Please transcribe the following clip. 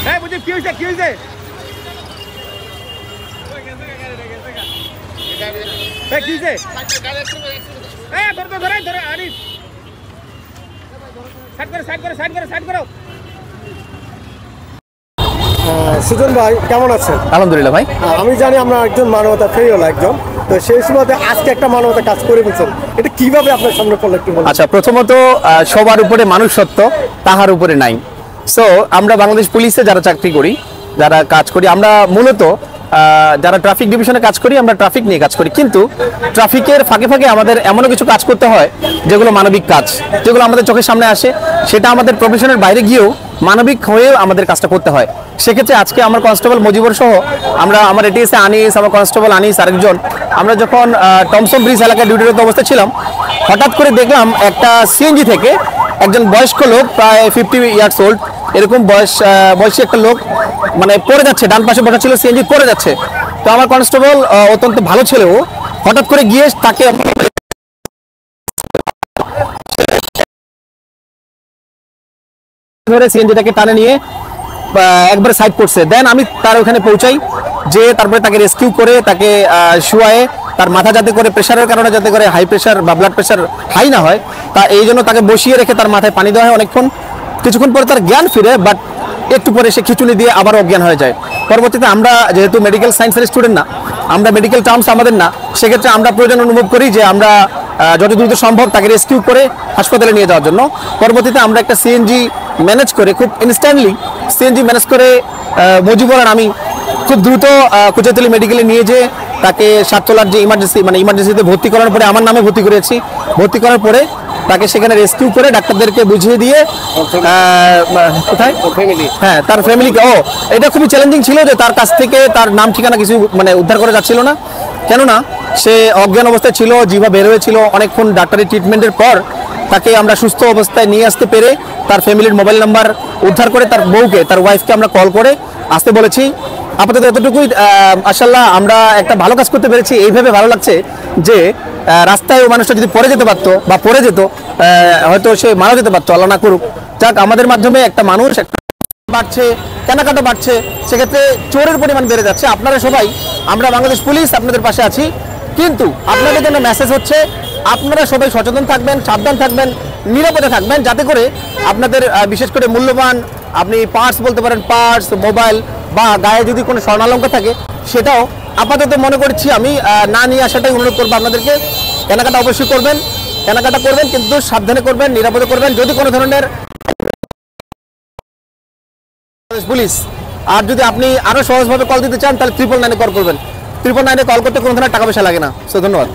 হ্যাঁ বুঝি কি হয়েছে কি হয়েছে কি হয়েছে ধরো ধরে ধরো আরিফ সাইড করো সুজন ভাই কেমন আছেন? আলহামদুলিল্লাহ ভাই। আমি জানি আমরা একজন মানবতা ফেরি হলো একজন, তো সেই সুবাদে আজকে একটা মানবতা কাজ করে ফেলছেন, এটা কিভাবে আপনার সামনে পড়লো একটু বলুন। আচ্ছা, প্রথমত সবার উপরে মানুষ সত্য, তাহার উপরে নাই। সো আমরা বাংলাদেশ পুলিশে যারা চাকরি করি, যারা কাজ করি, আমরা মূলত যারা ট্রাফিক ডিভিশনে কাজ করি, আমরা ট্রাফিক নিয়ে কাজ করি, কিন্তু ট্রাফিকের ফাঁকে ফাঁকে আমাদের এমনও কিছু কাজ করতে হয় যেগুলো মানবিক কাজ, যেগুলো আমাদের চোখের সামনে আসে, সেটা আমাদের প্রফেশনের বাইরে গিয়েও মানবিক হয়েও আমাদের কাজটা করতে হয়। সেক্ষেত্রে আজকে আমার কনস্টেবল মজিবর সহ আমার এটিএসে আনিস, আমার কনস্টেবল আনিস আরেকজন, আমরা যখন টমসন ব্রিজ এলাকায় ডিউটিরত অবস্থা ছিলাম, হঠাৎ করে দেখলাম একটা সিএনজি থেকে একজন বয়স্ক লোক, প্রায় 50 ইয়ার্স ওল্ড এরকম বয়সী একটা লোক মানে পড়ে যাচ্ছে, ডান পাশে বসা ছিল, সিএনজি পড়ে যাচ্ছে। তো আমার কনস্টেবল অত্যন্ত ভালো ছিল, ও হঠাৎ করে গিয়ে তাকে ধরে সিএনজিটাকে টানে নিয়ে একবার সাইড করছে। দেন আমি তার ওখানে পৌঁছাই, যে তারপরে তাকে রেস্কিউ করে তাকে শুয়ায়ে তার মাথা যাতে করে প্রেশারের কারণে যাতে করে হাই প্রেশার বা ব্লাড প্রেশার হাই না হয়, তা এই জন্য তাকে বসিয়ে রেখে তার মাথায় পানি দেওয়া হয় অনেকক্ষণ। কিছুক্ষণ পরে তার জ্ঞান ফিরে, বাট একটু পরে সে খিচুনি দিয়ে আবার অজ্ঞান হয়ে যায়। পরবর্তীতে আমরা যেহেতু মেডিকেল সায়েন্সের স্টুডেন্ট না, আমরা মেডিকেল টার্মস আমাদের না, সেক্ষেত্রে আমরা প্রয়োজন অনুভব করি যে আমরা যত দ্রুত সম্ভব তাকে রেস্কিউ করে হাসপাতালে নিয়ে যাওয়ার জন্য। পরবর্তীতে আমরা একটা সিএনজি ম্যানেজ করে, খুব ইনস্ট্যান্টলি সিএনজি ম্যানেজ করে মজিবর আর আমি খুব দ্রুত কুচাতলি মেডিকেলে নিয়ে যেয়ে তাকে সাততলার যে ইমার্জেন্সিতে ভর্তি করার পরে আমার নামে ভর্তি করেছি। ভর্তি করার পরে তাকে সেখানে রেস্কিউ করে ডাক্তারদেরকে বুঝিয়ে দিয়ে কোথায় হ্যাঁ তার ফ্যামিলিকে, এটা খুবই চ্যালেঞ্জিং ছিল যে তার কাছ থেকে তার নাম ঠিকানা কিছু উদ্ধার করা যাচ্ছিল না, কেননা সে অজ্ঞান অবস্থায় ছিল, জিভা বের হয়েছিল। অনেকক্ষণ ডাক্তারি ট্রিটমেন্টের পর তাকে আমরা সুস্থ অবস্থায় নিয়ে আসতে পেরে তার ফ্যামিলির মোবাইল নাম্বার উদ্ধার করে তার বউকে, তার ওয়াইফকে আমরা কল করে আসতে বলেছি। আপাতত এতটুকুই। মাশাআল্লাহ আমরা একটা ভালো কাজ করতে পেরেছি, এইভাবে ভালো লাগছে যে রাস্তায় ও মানুষটা যদি পড়ে যেতে পারতো বা পড়ে যেত, হয়তো সে মারা যেতে পারতো, আল্লাহ না করুক। যাক, আমাদের মাধ্যমে একটা মানুষ বাড়ছে, কেনাকাটা বাড়ছে, সেক্ষেত্রে চোরের পরিমাণ বেড়ে যাচ্ছে। আপনারা সবাই, আমরা বাংলাদেশ পুলিশ আপনাদের পাশে আছি, কিন্তু আপনাদের জন্য মেসেজ হচ্ছে আপনারা সবাই সচেতন থাকবেন, সাবধান থাকবেন, নিরাপদে থাকবেন, যাতে করে আপনাদের বিশেষ করে মূল্যবান আপনি পার্টস বলতে পারেন, পার্টস, মোবাইল বা গায়ে যদি কোনো স্বর্ণালঙ্কার থাকে, সেটাও আপাতত মনে করছি আমি না নিয়ে আসাটাই অনুরোধ করবো আপনাদেরকে। কেনাকাটা অবশ্যই করবেন, কেনাকাটা করবেন, কিন্তু সাবধানে করবেন, নিরাপদে করবেন। যদি কোনো ধরনের পুলিশ, আর যদি আপনি আরো সহজভাবে কল দিতে চান, তাহলে 999 কল করবেন। 999 কল করতে কোনো ধরনের টাকা পয়সা লাগে না। সো ধন্যবাদ।